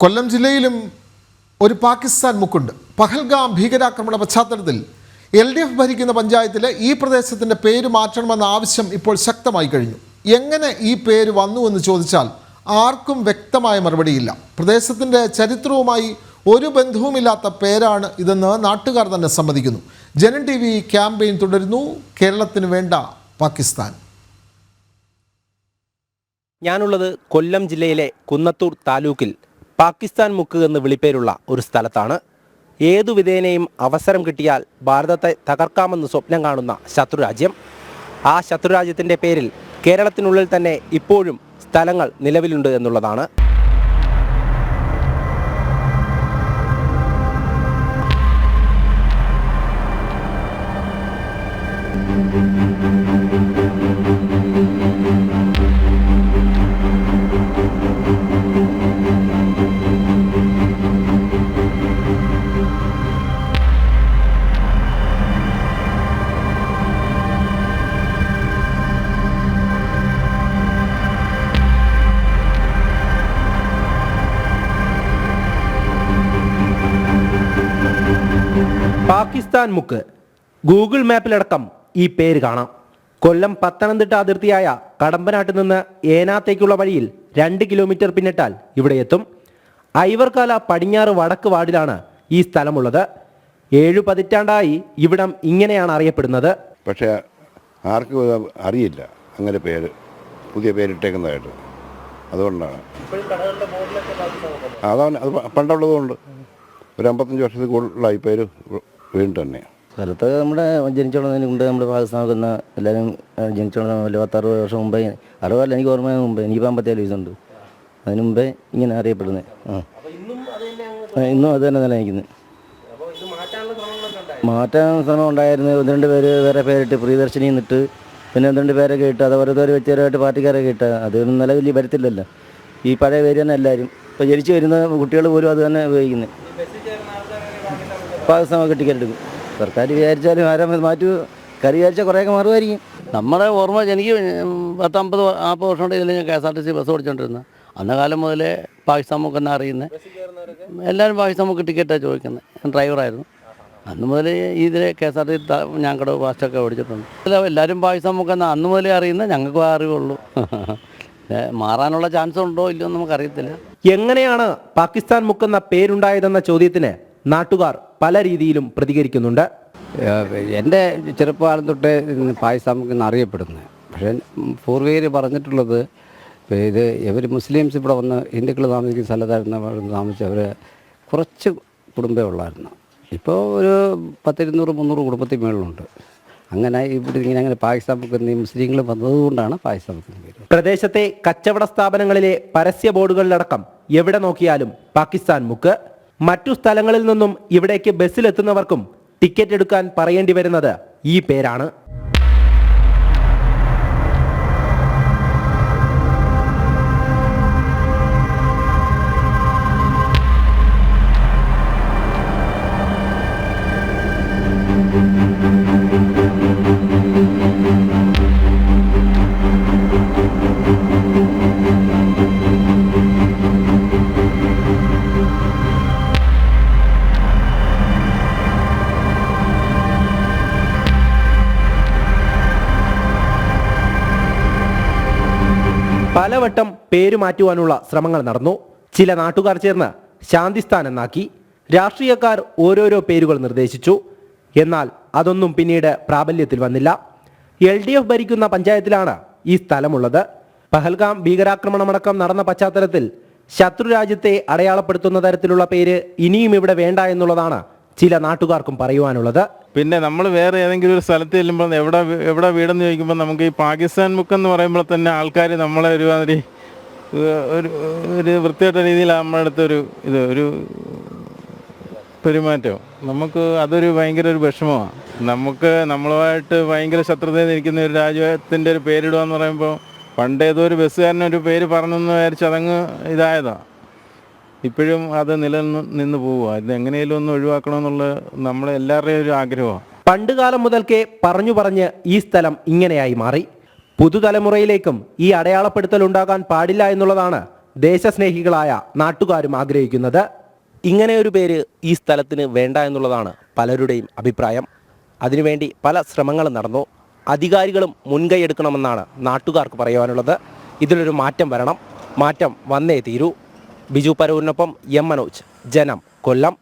കൊല്ലം ജില്ലയിലും ഒരു പാകിസ്ഥാൻ മുക്കുണ്ട്. പഹൽഗാം ഭീകരാക്രമണ പശ്ചാത്തലത്തിൽ LDF ഭരിക്കുന്ന പഞ്ചായത്തിലെ ഈ പ്രദേശത്തിൻ്റെ പേര് മാറ്റണമെന്ന ആവശ്യം ഇപ്പോൾ ശക്തമായി കഴിഞ്ഞു. എങ്ങനെ ഈ പേര് വന്നു എന്ന് ചോദിച്ചാൽ ആർക്കും വ്യക്തമായ മറുപടിയില്ല. പ്രദേശത്തിൻ്റെ ചരിത്രവുമായി ഒരു ബന്ധവുമില്ലാത്ത പേരാണ് ഇതെന്ന് നാട്ടുകാർ തന്നെ സമ്മതിക്കുന്നു. ജനൻ TV ക്യാമ്പയിൻ തുടരുന്നു. കേരളത്തിന് വേണ്ട പാകിസ്ഥാൻ. ഞാനുള്ളത് കൊല്ലം ജില്ലയിലെ കുന്നത്തൂർ താലൂക്കിൽ പാകിസ്ഥാൻ മുക്ക് എന്ന് വിളിപ്പേരുള്ള ഒരു സ്ഥലത്താണ്. ഏതു വിധേനയും അവസരം കിട്ടിയാൽ ഭാരതത്തെ തകർക്കാമെന്ന് സ്വപ്നം കാണുന്ന ശത്രുരാജ്യം. ആ ശത്രുരാജ്യത്തിൻ്റെ പേരിൽ കേരളത്തിനുള്ളിൽ തന്നെ ഇപ്പോഴും സ്ഥലങ്ങൾ നിലവിലുണ്ട് എന്നുള്ളതാണ്. പാകിസ്ഥാൻ മുക്ക് ഗൂഗിൾ മാപ്പിലടക്കം ഈ പേര് കാണാം. കൊല്ലം പത്തനംതിട്ട അതിർത്തിയായ കടമ്പനാട്ടിൽ നിന്ന് ഏനാത്തേക്കുള്ള വഴിയിൽ 2 കിലോമീറ്റർ പിന്നിട്ടാൽ ഇവിടെ എത്തും. ഐവർകാല പടിഞ്ഞാറ് വടക്ക് വാർഡിലാണ് ഈ സ്ഥലമുള്ളത്. 7 പതിറ്റാണ്ടായി ഇവിടം ഇങ്ങനെയാണ് അറിയപ്പെടുന്നത്. പക്ഷേ ആർക്കും അറിയില്ല അങ്ങനെ പേര്, പുതിയ പേരിട്ടേക്കുന്നതായിട്ട്. അതുകൊണ്ടാണ് അതാണ് അത് പണ്ടുള്ളതുകൊണ്ട് ഒരു 55 വർഷത്തിൽ കൂടുതലായി പേര് വീണ്ടും തന്നെ. സ്ഥലത്ത് നമ്മുടെ ജനിച്ചോളുന്നതിന് മുമ്പ് നമ്മൾ പാകിസ്ഥാനൊക്കെ എല്ലാവരും ജനിച്ചോളുന്ന 56 വർഷം മുമ്പേ, 60 എനിക്ക് ഓർമ്മ മുമ്പേ, എനിക്ക് 57 വയസ്സുണ്ട്. അതിന് മുമ്പേ ഇങ്ങനെ അറിയപ്പെടുന്നത്. ഇന്നും അത് തന്നെ നിലനിൽക്കുന്നത്. മാറ്റാൻ ശ്രമം ഉണ്ടായിരുന്നു. 1-2 പേര് വേറെ പേരിട്ട് പ്രിയദർശിനി നിന്നിട്ട് പിന്നെ 1-2 പേരൊക്കെ ഇട്ട് അത് ഓരോരുത്തർ വ്യക്തിപരമായിട്ട് പാർട്ടിക്കാരൊക്കെ ഇട്ട് അതൊന്നും നിലവിൽ വരത്തില്ലല്ലോ. ഈ പഴയ പേര് തന്നെ എല്ലാവരും ഇപ്പോൾ ജനിച്ചു വരുന്ന കുട്ടികൾ പോലും അത് തന്നെ ഉപയോഗിക്കുന്നത്. പാകിസ്ഥാനൊക്കെ ടിക്കറ്റ് എടുക്കും. സർക്കാർ വിചാരിച്ചാലും ആരാ മാറ്റു കറി വിചാരിച്ചാൽ കുറേയൊക്കെ മാറുമായിരിക്കും. നമ്മുടെ ഓർമ്മ എനിക്ക് 50-40 വർഷം കൊണ്ട് ഇതിൽ ഞാൻ KSRTC ബസ് ഓടിച്ചുകൊണ്ടിരുന്നത്. അന്ന കാലം മുതലേ പാകിസ്ഥാൻ മുക്ക് എന്നാ അറിയുന്നത്. എല്ലാവരും പാകിസ്ഥാൻ മുക്ക് ടിക്കറ്റാണ് ചോദിക്കുന്നത്. ഞാൻ ഡ്രൈവറായിരുന്നു. അന്ന് മുതൽ ഇതിൽ KSRTC ഞങ്ങളുടെ ഫാസ്റ്റൊക്കെ ഓടിച്ചിട്ടുണ്ട്. എല്ലാവരും പാകിസ്ഥാൻ മുക്ക് എന്നാൽ അന്ന് മുതലേ അറിയുന്നത്. ഞങ്ങൾക്ക് അറിവുള്ളൂ. മാറാനുള്ള ചാൻസ് ഉണ്ടോ ഇല്ലയോ എന്ന് നമുക്കറിയത്തില്ല. എങ്ങനെയാണ് പാകിസ്ഥാൻ മുക്കെന്ന പേരുണ്ടായതെന്ന ചോദ്യത്തിന് നാട്ടുകാർ പല രീതിയിലും പ്രതികരിക്കുന്നുണ്ട്. എൻ്റെ ചെറുപ്പകാലം തൊട്ടേ പാകിസ്ഥാൻ മുക്കെന്ന് അറിയപ്പെടുന്നത്. പക്ഷേ പൂർവികർ പറഞ്ഞിട്ടുള്ളത് ഇത് ഇവർ മുസ്ലിംസ് ഇവിടെ വന്ന് ഹിന്ദുക്കൾ താമസിക്കുന്ന സ്ഥലത്തായിരുന്നു താമസിച്ച് അവർ കുറച്ച് കുടുംബമേ ഉള്ളായിരുന്നു. ഇപ്പോൾ ഒരു 100-200-300 കുടുംബത്തിൽ മേളിലുണ്ട്. അങ്ങനെ ഇവിടെ ഇങ്ങനെ പാകിസ്ഥാൻ മുക്കെന്ന് മുസ്ലിങ്ങൾ വന്നതുകൊണ്ടാണ് പാകിസ്ഥാൻ മുക്കെന്ന് പേര്. പ്രദേശത്തെ കച്ചവട സ്ഥാപനങ്ങളിലെ പരസ്യ ബോർഡുകളിലടക്കം എവിടെ നോക്കിയാലും പാകിസ്ഥാൻ മുക്ക്. മറ്റു സ്ഥലങ്ങളിൽ നിന്നും ഇവിടേക്ക് ബസ്സിലെത്തുന്നവർക്കും ടിക്കറ്റ് എടുക്കാൻ പറയേണ്ടി വരുന്നത് ഈ പേരാണ്. പലവട്ടം പേര് മാറ്റുവാനുള്ള ശ്രമങ്ങൾ നടന്നു. ചില നാട്ടുകാർ ചേർന്ന് ശാന്തിസ്ഥാൻ എന്നാക്കി. രാഷ്ട്രീയക്കാർ ഓരോരോ പേരുകൾ നിർദ്ദേശിച്ചു. എന്നാൽ അതൊന്നും പിന്നീട് പ്രാബല്യത്തിൽ വന്നില്ല. LDF ഭരിക്കുന്ന പഞ്ചായത്തിലാണ് ഈ സ്ഥലമുള്ളത്. പഹൽഗാം ഭീകരാക്രമണമടക്കം നടന്ന പശ്ചാത്തലത്തിൽ ശത്രുരാജ്യത്തെ അടയാളപ്പെടുത്തുന്ന തരത്തിലുള്ള പേര് ഇനിയും ഇവിടെ വേണ്ട എന്നുള്ളതാണ് ചില നാട്ടുകാർക്കും പറയുവാനുള്ളത്. പിന്നെ നമ്മൾ വേറെ ഏതെങ്കിലും ഒരു സ്ഥലത്ത് ചെല്ലുമ്പോൾ എവിടെ വീടെന്ന് ചോദിക്കുമ്പോൾ നമുക്ക് ഈ പാകിസ്ഥാൻ മുക്കെന്ന് പറയുമ്പോൾ തന്നെ ആൾക്കാർ നമ്മളെ ഒരുമാതിരി ഒരു വൃത്തികെട്ട രീതിയിൽ നമ്മുടെ അടുത്തൊരു ഒരു പെരുമാറ്റം, നമുക്ക് അതൊരു ഭയങ്കര ഒരു വിഷമമാണ്. നമ്മളുമായിട്ട് ഭയങ്കര ശത്രുതയിൽ നിൽക്കുന്ന ഒരു രാജ്യത്തിൻ്റെ ഒരു പേരിടുക എന്ന് പറയുമ്പോൾ പണ്ട് ഏതോ ഒരു ബസ്സുകാരനൊരു പേര് പറഞ്ഞെന്ന് വിചാരിച്ച് അതങ്ങ് ഇതായതാണ്. ഇപ്പോഴും അത് നിലനിന്ന് പോവുക. ഇത് എങ്ങനെയും ഒന്ന് ഒഴിവാക്കണമെന്നുള്ള നമ്മളെ എല്ലാവരുടെയും ഒരു ആഗ്രഹമാണ്. പണ്ടുകാലം മുതൽക്കേ പറഞ്ഞ് ഈ സ്ഥലം ഇങ്ങനെയായി മാറി. പുതുതലമുറയിലേക്കും ഈ അടയാളപ്പെടുത്തൽ ഉണ്ടാകാൻ പാടില്ല എന്നുള്ളതാണ് ദേശസ്നേഹികളായ നാട്ടുകാരും ആഗ്രഹിക്കുന്നത്. ഇങ്ങനെയൊരു പേര് ഈ സ്ഥലത്തിന് വേണ്ട എന്നുള്ളതാണ് പലരുടെയും അഭിപ്രായം. അതിനുവേണ്ടി പല ശ്രമങ്ങളും നടന്നു. അധികാരികളും മുൻകൈയെടുക്കണമെന്നാണ് നാട്ടുകാർക്ക് പറയുവാനുള്ളത്. ഇതിലൊരു മാറ്റം വരണം. മാറ്റം വന്നേ തീരൂ. ബിജു പരൂരിനൊപ്പം എം മനോജ്, ജനം, കൊല്ലം.